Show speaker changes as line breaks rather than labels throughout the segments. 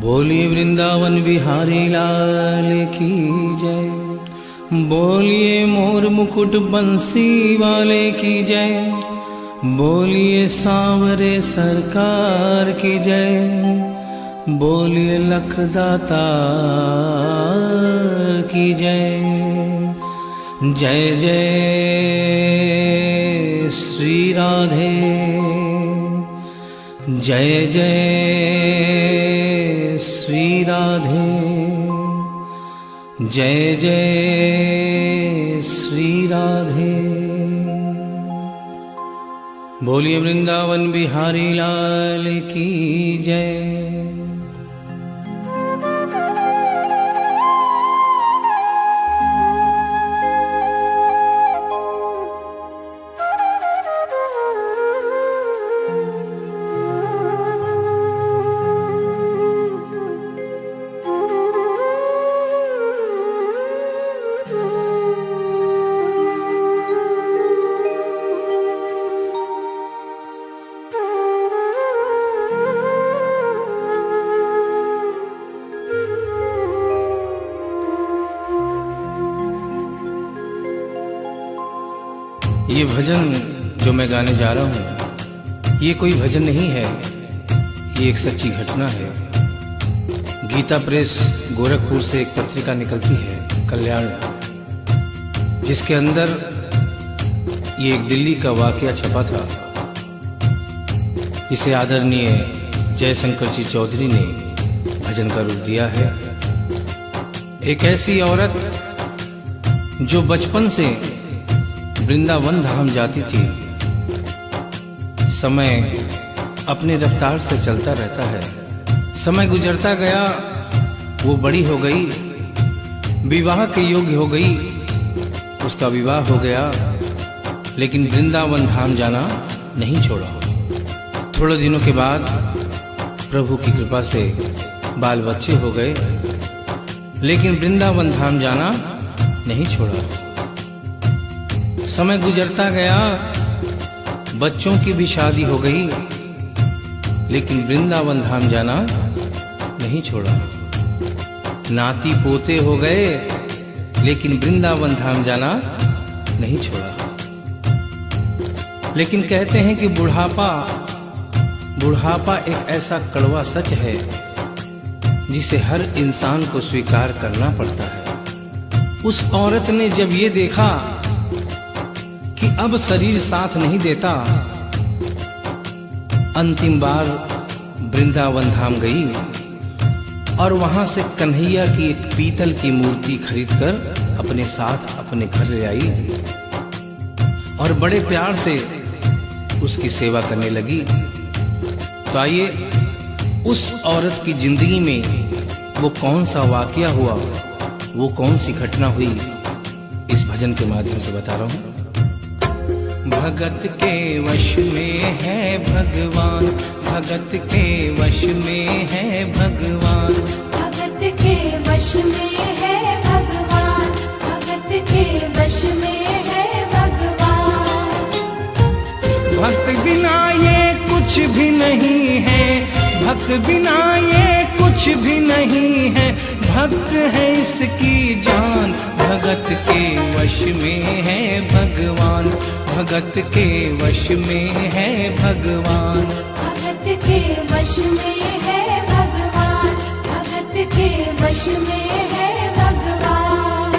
बोलिए वृंदावन बिहारी लाल की जय। बोलिए मोर मुकुट बंसी वाले की जय। बोलिए सांवरे सरकार की जय। बोलिए लखदाता की जय। जय जय श्री राधे। जय जय श्री राधे। जय जय श्री राधे। बोलिए वृंदावन बिहारी लाल की जय। ये भजन जो मैं गाने जा रहा हूँ, ये कोई भजन नहीं है, ये एक सच्ची घटना है। गीता प्रेस गोरखपुर से एक पत्रिका निकलती है, कल्याण, जिसके अंदर ये एक दिल्ली का वाकया छपा था, जिसे आदरणीय जयशंकर जी चौधरी ने भजन का रूप दिया है। एक ऐसी औरत जो बचपन से वृंदावन धाम जाती थी, समय अपने रफ्तार से चलता रहता है। समय गुजरता गया, वो बड़ी हो गई, विवाह के योग्य हो गई, उसका विवाह हो गया, लेकिन वृंदावन धाम जाना नहीं छोड़ा। थोड़े दिनों के बाद प्रभु की कृपा से बाल बच्चे हो गए, लेकिन वृंदावन धाम जाना नहीं छोड़ा। समय गुजरता गया, बच्चों की भी शादी हो गई, लेकिन वृंदावन धाम जाना नहीं छोड़ा। नाती पोते हो गए, लेकिन वृंदावन धाम जाना नहीं छोड़ा। लेकिन कहते हैं कि बुढ़ापा एक ऐसा कड़वा सच है जिसे हर इंसान को स्वीकार करना पड़ता है। उस औरत ने जब ये देखा कि अब शरीर साथ नहीं देता, अंतिम बार वृंदावन धाम गई और वहां से कन्हैया की एक पीतल की मूर्ति खरीदकर अपने साथ अपने घर ले आई और बड़े प्यार से उसकी सेवा करने लगी। तो आइए उस औरत की जिंदगी में वो कौन सा वाकया हुआ, वो कौन सी घटना हुई, इस भजन के माध्यम से बता रहा हूं। भगत के वश में है भगवान, भगत के वश में है भगवान,
भगत के वश में है भगवान, भगत के वश में है भगवान।
भक्त बिना ये कुछ भी नहीं है, भक्त बिना ये कुछ भी नहीं है, भक्त है इसकी जान। भगत के वश में है भगवान, भगत के वश में है भगवान,
भगत के वश में है भगवान, भगत के वश में है भगवान।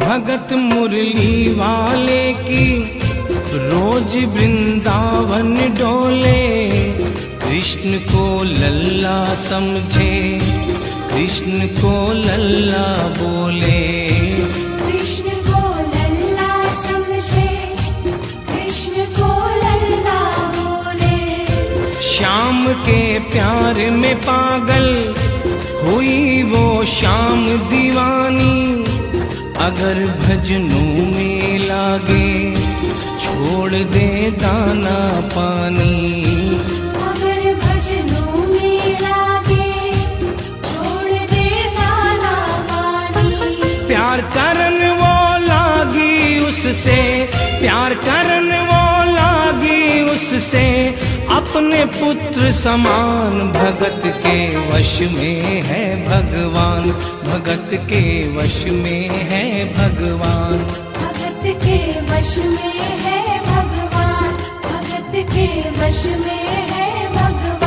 भगत मुरली वाले की रोज वृंदावन डोले, कृष्ण को लल्ला समझे, कृष्ण को लल्ला बोले,
कृष्ण को लल्ला समझे, कृष्ण को लल्ला बोले।
श्याम के प्यार में पागल हुई वो श्याम दीवानी। अगर भजनों में लागे छोड़ दे दाना पानी।
अगर भजनों में लागे छोड़ दे दाना पानी।
प्यार करन वो लागी उससे, प्यार करन वो लागी उससे, अपने पुत्र समान। भगत के वश में है भगवान, भगत के वश में है भगवान।
भगत के वश में है भगवान, भगत के वश में है भगवान।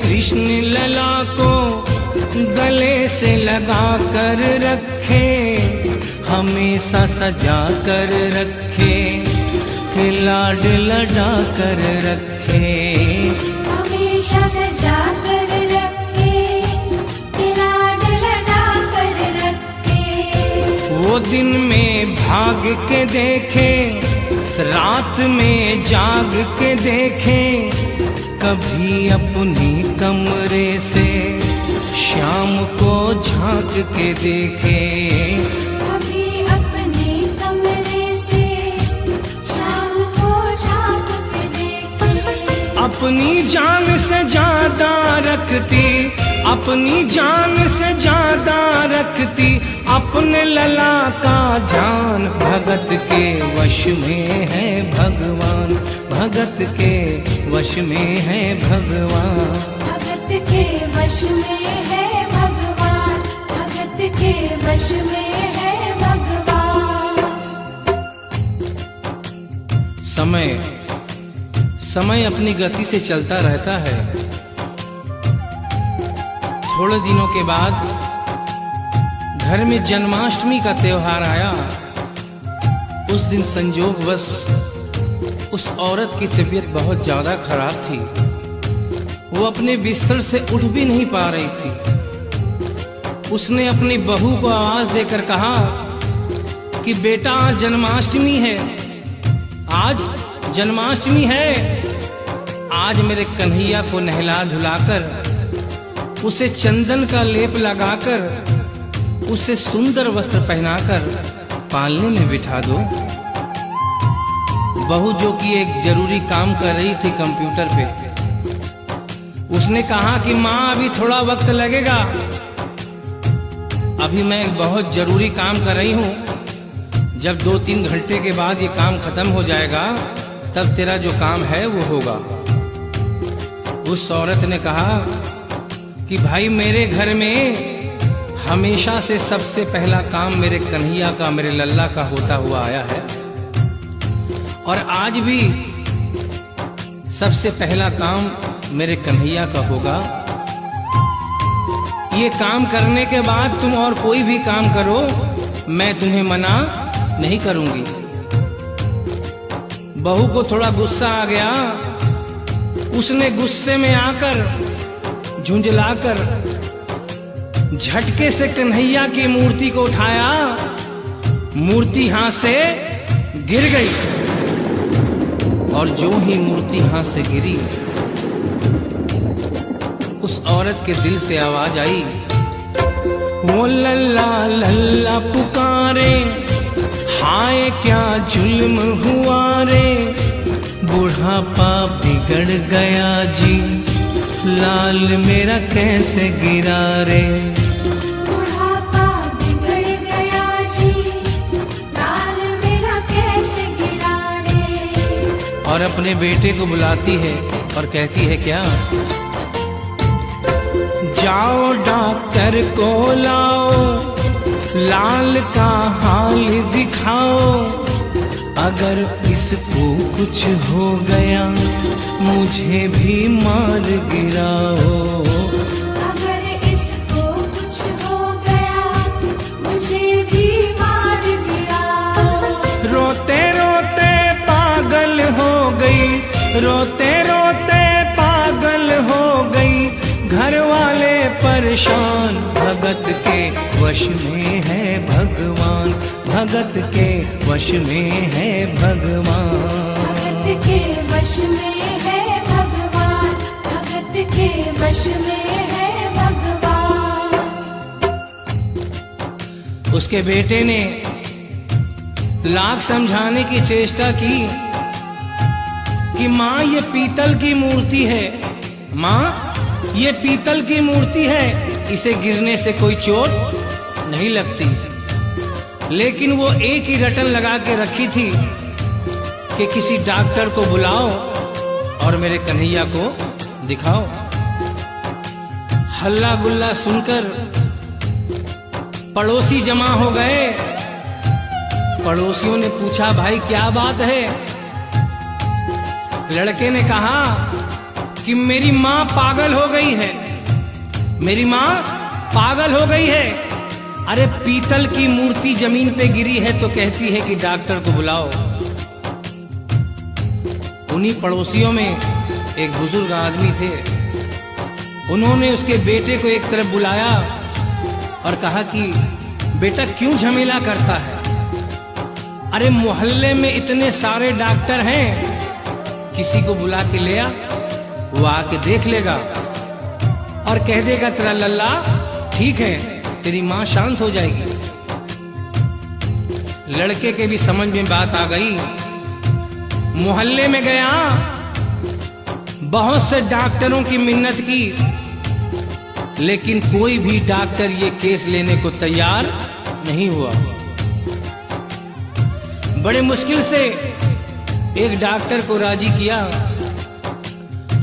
कृष्ण लला को गले से लगा कर रखे, हमेशा सजा कर रखे, लाड लड़ा कर रखे।
हमेशा सजा कर रखे, लाड लड़ा कर रखे।
वो दिन में भाग के देखे, रात में जाग के देखे, कभी अपनी कमरे से शाम को झांक के देखे।
कभी अपने कमरे से शाम को झांक के देखे।
अपनी जान से ज्यादा रखती, अपनी जान से ज्यादा रखती, अपने लला का ध्यान। भगत के वश में है भगवान, भगत के वश में है भगवान।
भगत के वश में है भगवान, भगत के वश में है भगवान।
समय समय अपनी गति से चलता रहता है। थोड़े दिनों के बाद घर में जन्माष्टमी का त्योहार आया। उस दिन संयोगवश उस औरत की तबीयत बहुत ज्यादा खराब थी। वो अपने बिस्तर से उठ भी नहीं पा रही थी। उसने अपनी बहू को आवाज देकर कहा कि बेटा आज जन्माष्टमी है, आज जन्माष्टमी है। आज मेरे कन्हैया को नहला धुलाकर, उसे चंदन का लेप लगाकर, उसे सुंदर वस्त्र पहनाकर पालने में बिठा दो। बहू जो कि एक जरूरी काम कर रही थी कंप्यूटर पे, उसने कहा कि माँ अभी थोड़ा वक्त लगेगा, अभी मैं एक बहुत जरूरी काम कर रही हूँ। जब 2-3 घंटे के बाद ये काम खत्म हो जाएगा तब तेरा जो काम है वो होगा। उस औरत ने कहा कि भाई मेरे घर में हमेशा से सबसे पहला काम मेरे कन्हैया का, मेरे लल्ला का होता हुआ आया है, और आज भी सबसे पहला काम मेरे कन्हैया का होगा। ये काम करने के बाद तुम और कोई भी काम करो, मैं तुम्हें मना नहीं करूंगी। बहू को थोड़ा गुस्सा आ गया। उसने गुस्से में आकर, झुंझलाकर झटके से कन्हैया की मूर्ति को उठाया। मूर्ति हाथ से गिर गई, और जो ही मूर्ति हाथ से गिरी, उस औरत के दिल से आवाज आई, वो लल्ला लल्ला पुकारे, हाय क्या जुल्म हुआ रे, बुढ़ापा बिगड़ गया जी, लाल मेरा कैसे गिरा रे।
बुढ़ापा बिगड़ गया जी, लाल मेरा कैसे गिरा रे।
और अपने बेटे को बुलाती है और कहती है क्या, जाओ डॉक्टर को लाओ, लाल का हाल दिखाओ, अगर इसको कुछ हो गया मुझे भी मार गिराओ।
अगर इसको कुछ हो गया
रोते रोते पागल हो गई, घर वाले परेशान। भगत के वश में है भगवान, भगत के वश में है भगवान।
भगत के वश में है भगवान, भगत के वश में है भगवान।
उसके बेटे ने लाख समझाने की चेष्टा की कि माँ ये पीतल की मूर्ति है, माँ ये पीतल की मूर्ति है, इसे गिरने से कोई चोट नहीं लगती। लेकिन वो एक ही रटन लगा के रखी थी कि किसी डॉक्टर को बुलाओ और मेरे कन्हैया को दिखाओ। हल्ला गुल्ला सुनकर पड़ोसी जमा हो गए। पड़ोसियों ने पूछा, भाई क्या बात है? लड़के ने कहा कि मेरी माँ पागल हो गई है, मेरी माँ पागल हो गई है। अरे पीतल की मूर्ति जमीन पे गिरी है तो कहती है कि डॉक्टर को बुलाओ। उन्हीं पड़ोसियों में एक बुजुर्ग आदमी थे। उन्होंने उसके बेटे को एक तरफ बुलाया और कहा कि बेटा क्यों झमेला करता है? अरे मोहल्ले में इतने सारे डॉक्टर हैं, किसी को बुला के ले आ, वो आके देख लेगा और कह देगा तेरा लल्ला ठीक है, तेरी माँ शांत हो जाएगी। लड़के के भी समझ में बात आ गई। मोहल्ले में गया, बहुत से डॉक्टरों की मिन्नत की, लेकिन कोई भी डॉक्टर ये केस लेने को तैयार नहीं हुआ। बड़े मुश्किल से एक डॉक्टर को राजी किया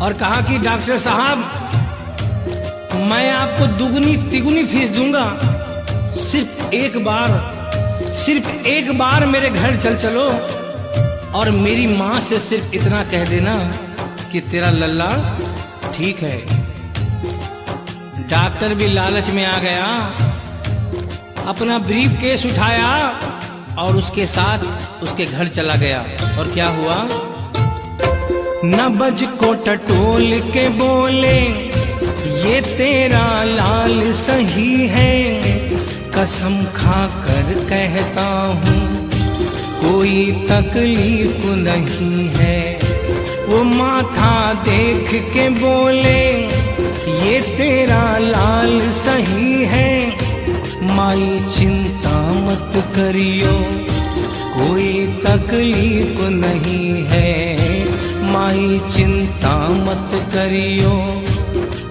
और कहा कि डॉक्टर साहब मैं आपको दुगनी तिगुनी फीस दूंगा, सिर्फ एक बार मेरे घर चलो और मेरी माँ से सिर्फ इतना कह देना कि तेरा लल्ला ठीक है। डॉक्टर भी लालच में आ गया, अपना ब्रीफ केस उठाया और उसके साथ उसके घर चला गया। और क्या हुआ? नबज को टटोल के बोले, ये तेरा लाल सही है, कसम खा कर कहता हूँ कोई तकलीफ नहीं है। वो माथा देख के बोले, ये तेरा लाल सही है, माई चिंता मत करियो कोई तकलीफ नहीं है, माई चिंता मत करियो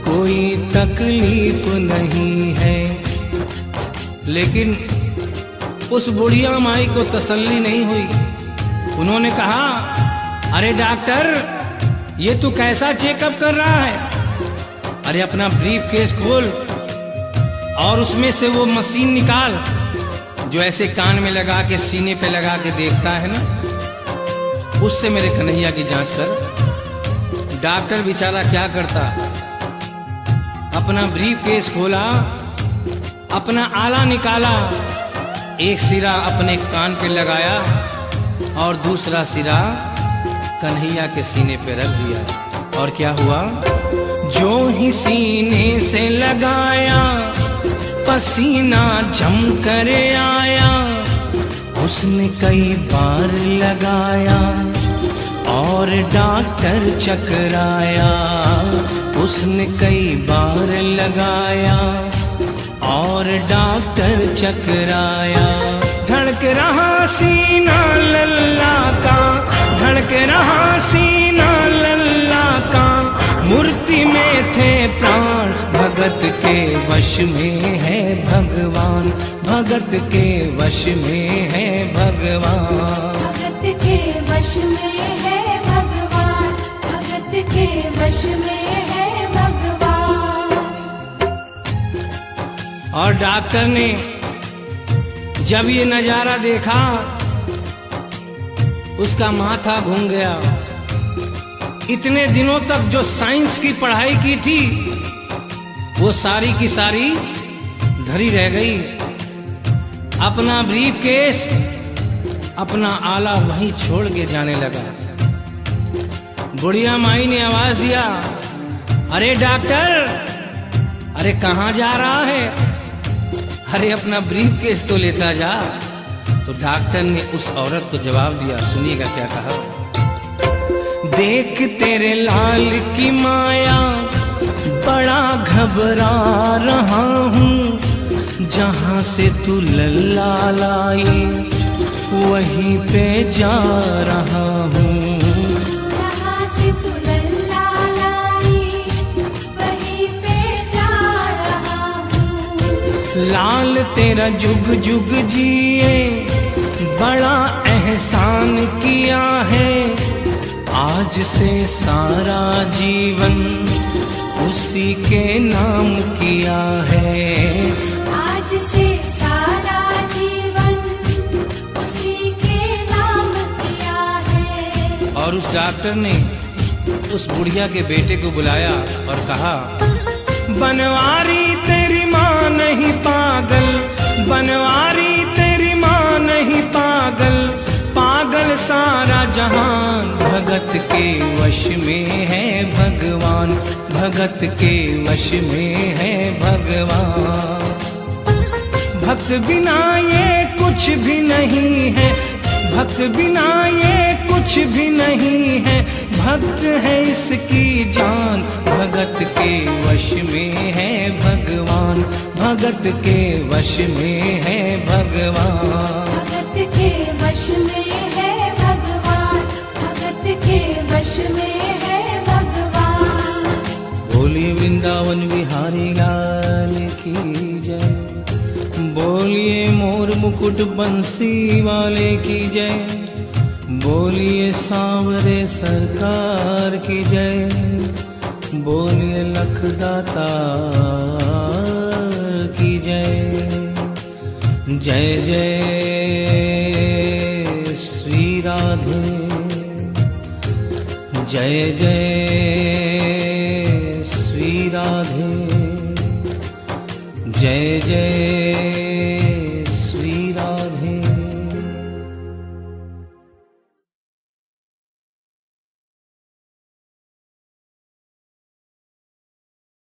कोई तकलीफ नहीं है। लेकिन उस बुढ़िया माई को तसल्ली नहीं हुई। उन्होंने कहा, अरे डॉक्टर ये तू कैसा चेकअप कर रहा है? अरे अपना ब्रीफ केस खोल और उसमें से वो मशीन निकाल जो ऐसे कान में लगा के सीने पे लगा के देखता है ना, उससे मेरे कन्हैया की जांच कर। डॉक्टर बेचारा क्या करता, अपना ब्रीफ केस खोला, अपना आला निकाला, एक सिरा अपने कान पे लगाया और दूसरा सिरा कन्हैया के सीने पे रख दिया। और क्या हुआ? जो ही सीने से लगाया पसीना जम कर आया, उसने कई बार लगाया और डॉक्टर चकराया, उसने कई बार लगाया और डॉक्टर चकराया। धड़क रहा सीना लल्ला का, धड़क रहा सीना लल्ला का, मूर्ति में थे प्राण, भगत के वश में है भगवान, भगत के वश में है भगवान।
भगत के वश में है भगवान, भगत के वश में है भगवान।
और डॉक्टर ने जब ये नजारा देखा, उसका माथा घूम गया। इतने दिनों तक जो साइंस की पढ़ाई की थी वो सारी की सारी धरी रह गई। अपना ब्रीफ केस, अपना आला वहीं छोड़ के जाने लगा। बुढ़िया माई ने आवाज दिया, अरे डॉक्टर, अरे कहाँ जा रहा है? अरे अपना ब्रीफ केस तो लेता जा। तो डॉक्टर ने उस औरत को जवाब दिया, सुनिएगा क्या कहा। देख तेरे लाल की माया बड़ा घबरा रहा हूँ, जहाँ से तू लल्ला लाई वहीं पे जा रहा हूँ।
जहाँ से तू लल्ला लाई वहीं पे जा रहा हूँ।
लाल तेरा जुग जुग जिए बड़ा एहसान किया है, आज से सारा जीवन उसी के नाम किया है।
आज से सारा जीवन उसी के नाम किया है।
और उस डॉक्टर ने उस बुढ़िया के बेटे को बुलाया और कहा, बनवारी तेरी माँ नहीं पागल, बनवारी तेरी माँ नहीं पागल, पागल सारा जहान, भगत के वश में है भगवान, भगत के वश में है भगवान। भक्त बिना ये कुछ भी नहीं है, भक्त बिना ये कुछ भी नहीं है, भक्त है इसकी जान, भगत के वश में है भगवान, भगत के वश में है भगवान।
भगत के वश में है भगवान, भगत के वश में है भगवान।
बोलिए वृंदावन बिहारी लाल की जय, बोलिए मोर मुकुट बंसी वाले की जय, बोलिए सांवरे सरकार की जय, बोलिए लखदाता की जय। जय जय श्री राधे, जय जय श्री राधे, जय जय